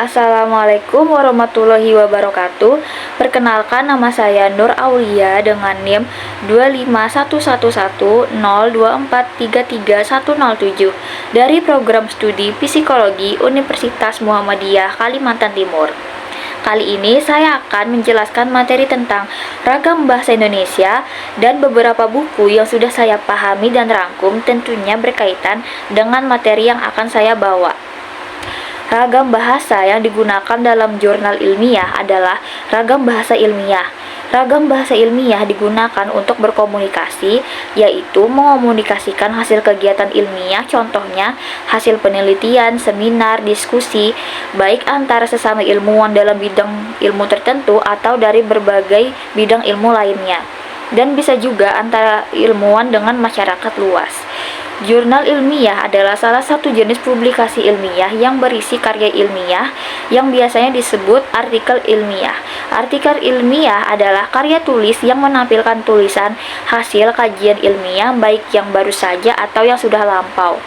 Assalamualaikum warahmatullahi wabarakatuh. Perkenalkan, nama saya Nur Aulia dengan NIM 2511102433107 dari program studi Psikologi Universitas Muhammadiyah Kalimantan Timur. Kali ini saya akan menjelaskan materi tentang ragam bahasa Indonesia dan beberapa buku yang sudah saya pahami dan rangkum, tentunya berkaitan dengan materi yang akan saya bawa. Ragam bahasa yang digunakan dalam jurnal ilmiah adalah ragam bahasa ilmiah. Ragam bahasa ilmiah digunakan untuk berkomunikasi, yaitu mengomunikasikan hasil kegiatan ilmiah, contohnya hasil penelitian, seminar, diskusi, baik antara sesama ilmuwan dalam bidang ilmu tertentu atau dari berbagai bidang ilmu lainnya, dan bisa juga antara ilmuwan dengan masyarakat luas. Jurnal ilmiah adalah salah satu jenis publikasi ilmiah yang berisi karya ilmiah yang biasanya disebut artikel ilmiah. Artikel ilmiah adalah karya tulis yang menampilkan tulisan hasil kajian ilmiah baik yang baru saja atau yang sudah lampau.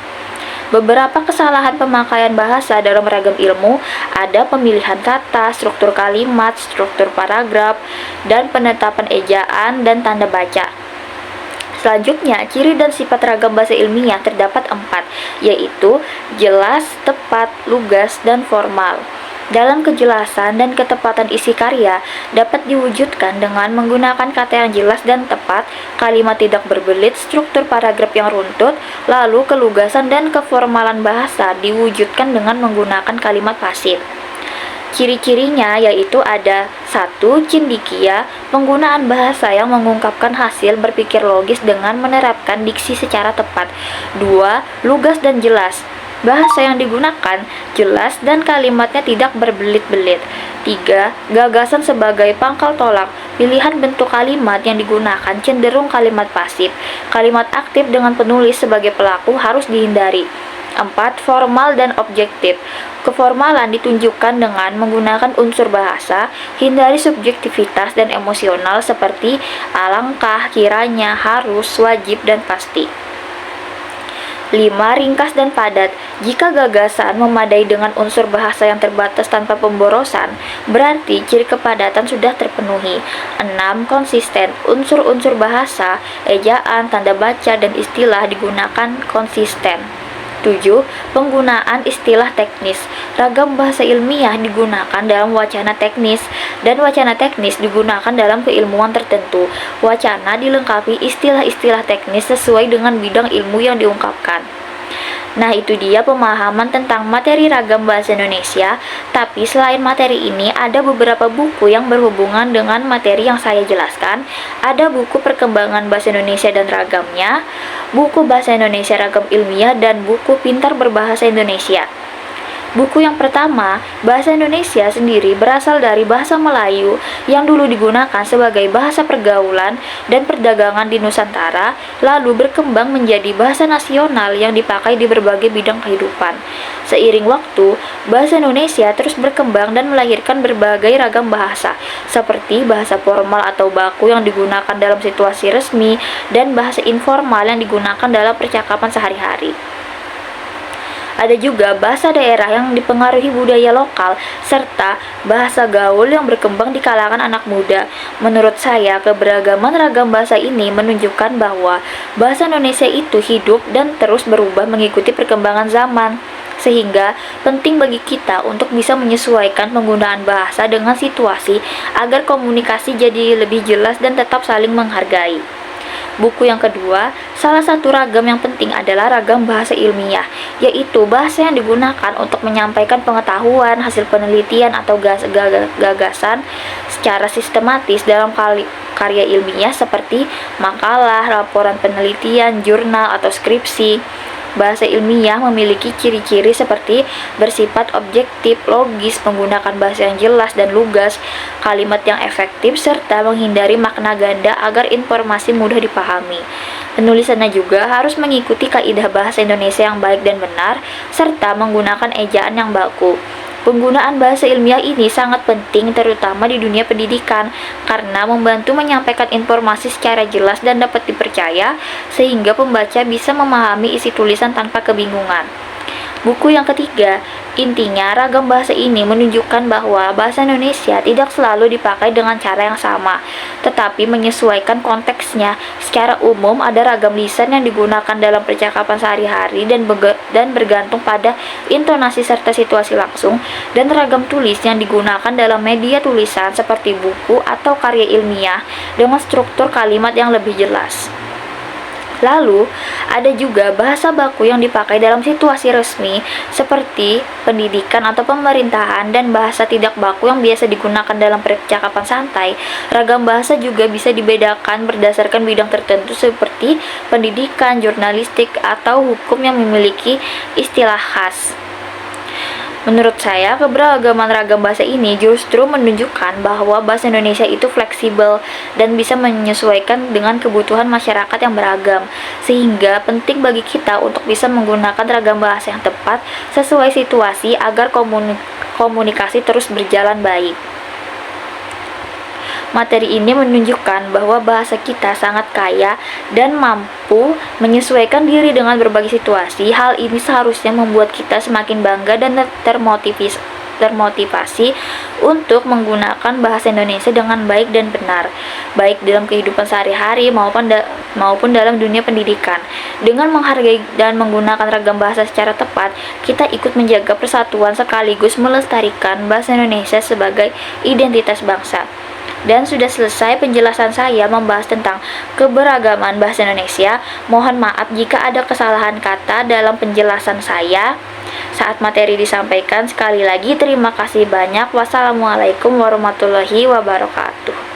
Beberapa kesalahan pemakaian bahasa dalam ragam ilmu ada pemilihan kata, struktur kalimat, struktur paragraf, dan penetapan ejaan dan tanda baca. Selanjutnya, ciri dan sifat ragam bahasa ilmiah terdapat 4, yaitu jelas, tepat, lugas, dan formal. Dalam kejelasan dan ketepatan isi karya dapat diwujudkan dengan menggunakan kata yang jelas dan tepat, kalimat tidak berbelit, struktur paragraf yang runtut, lalu kelugasan dan keformalan bahasa diwujudkan dengan menggunakan kalimat pasif. Ciri-cirinya yaitu ada 1. Cendekia, penggunaan bahasa yang mengungkapkan hasil berpikir logis dengan menerapkan diksi secara tepat. 2. Lugas dan jelas, bahasa yang digunakan jelas dan kalimatnya tidak berbelit-belit. 3. Gagasan sebagai pangkal tolak, pilihan bentuk kalimat yang digunakan cenderung kalimat pasif. Kalimat aktif dengan penulis sebagai pelaku harus dihindari. 4. Formal dan objektif. Keformalan ditunjukkan dengan menggunakan unsur bahasa, hindari subjektivitas dan emosional seperti alangkah, kiranya, harus, wajib, dan pasti. 5. Ringkas dan padat. Jika gagasan memadai dengan unsur bahasa yang terbatas tanpa pemborosan, berarti ciri kepadatan sudah terpenuhi. 6. Konsisten. Unsur-unsur bahasa, ejaan, tanda baca, dan istilah digunakan konsisten. 7. Penggunaan istilah teknis. Ragam bahasa ilmiah digunakan dalam wacana teknis, dan wacana teknis digunakan dalam keilmuan tertentu. Wacana dilengkapi istilah-istilah teknis sesuai dengan bidang ilmu yang diungkapkan. Nah, itu dia pemahaman tentang materi ragam bahasa Indonesia. Tapi selain materi ini, ada beberapa buku yang berhubungan dengan materi yang saya jelaskan. Ada buku Perkembangan Bahasa Indonesia dan Ragamnya, buku Bahasa Indonesia Ragam Ilmiah, dan buku Pintar Berbahasa Indonesia. Buku yang pertama, Bahasa Indonesia sendiri berasal dari bahasa Melayu yang dulu digunakan sebagai bahasa pergaulan dan perdagangan di Nusantara, lalu berkembang menjadi bahasa nasional yang dipakai di berbagai bidang kehidupan. Seiring waktu, bahasa Indonesia terus berkembang dan melahirkan berbagai ragam bahasa, seperti bahasa formal atau baku yang digunakan dalam situasi resmi, dan bahasa informal yang digunakan dalam percakapan sehari-hari. Ada juga bahasa daerah yang dipengaruhi budaya lokal, serta bahasa gaul yang berkembang di kalangan anak muda. Menurut saya, keberagaman ragam bahasa ini menunjukkan bahwa bahasa Indonesia itu hidup dan terus berubah mengikuti perkembangan zaman. Sehingga penting bagi kita untuk bisa menyesuaikan penggunaan bahasa dengan situasi agar komunikasi jadi lebih jelas dan tetap saling menghargai. Buku yang kedua, salah satu ragam yang penting adalah ragam bahasa ilmiah, yaitu bahasa yang digunakan untuk menyampaikan pengetahuan, hasil penelitian, atau gagasan secara sistematis dalam karya ilmiah seperti makalah, laporan penelitian, jurnal, atau skripsi. Bahasa ilmiah memiliki ciri-ciri seperti bersifat objektif, logis, menggunakan bahasa yang jelas dan lugas, kalimat yang efektif, serta menghindari makna ganda agar informasi mudah dipahami. Penulisannya juga harus mengikuti kaidah bahasa Indonesia yang baik dan benar, serta menggunakan ejaan yang baku. Penggunaan bahasa ilmiah ini sangat penting terutama di dunia pendidikan karena membantu menyampaikan informasi secara jelas dan dapat dipercaya sehingga pembaca bisa memahami isi tulisan tanpa kebingungan. Buku yang ketiga, intinya ragam bahasa ini menunjukkan bahwa bahasa Indonesia tidak selalu dipakai dengan cara yang sama, tetapi menyesuaikan konteksnya. Secara umum, ada ragam lisan yang digunakan dalam percakapan sehari-hari dan bergantung pada intonasi serta situasi langsung, dan ragam tulis yang digunakan dalam media tulisan seperti buku atau karya ilmiah dengan struktur kalimat yang lebih jelas. Lalu, ada juga bahasa baku yang dipakai dalam situasi resmi seperti pendidikan atau pemerintahan, dan bahasa tidak baku yang biasa digunakan dalam percakapan santai. Ragam bahasa juga bisa dibedakan berdasarkan bidang tertentu seperti pendidikan, jurnalistik, atau hukum yang memiliki istilah khas. Menurut saya, keberagaman ragam bahasa ini justru menunjukkan bahwa bahasa Indonesia itu fleksibel dan bisa menyesuaikan dengan kebutuhan masyarakat yang beragam, sehingga penting bagi kita untuk bisa menggunakan ragam bahasa yang tepat sesuai situasi agar komunikasi terus berjalan baik. Materi ini menunjukkan bahwa bahasa kita sangat kaya dan mampu menyesuaikan diri dengan berbagai situasi. Hal ini seharusnya membuat kita semakin bangga dan termotivasi untuk menggunakan bahasa Indonesia dengan baik dan benar, baik dalam kehidupan sehari-hari maupun dalam dunia pendidikan. Dengan menghargai dan menggunakan ragam bahasa secara tepat, kita ikut menjaga persatuan sekaligus melestarikan bahasa Indonesia sebagai identitas bangsa. Dan sudah selesai penjelasan saya membahas tentang keberagaman bahasa Indonesia. Mohon maaf jika ada kesalahan kata dalam penjelasan saya saat materi disampaikan. Sekali lagi terima kasih banyak. Wassalamualaikum warahmatullahi wabarakatuh.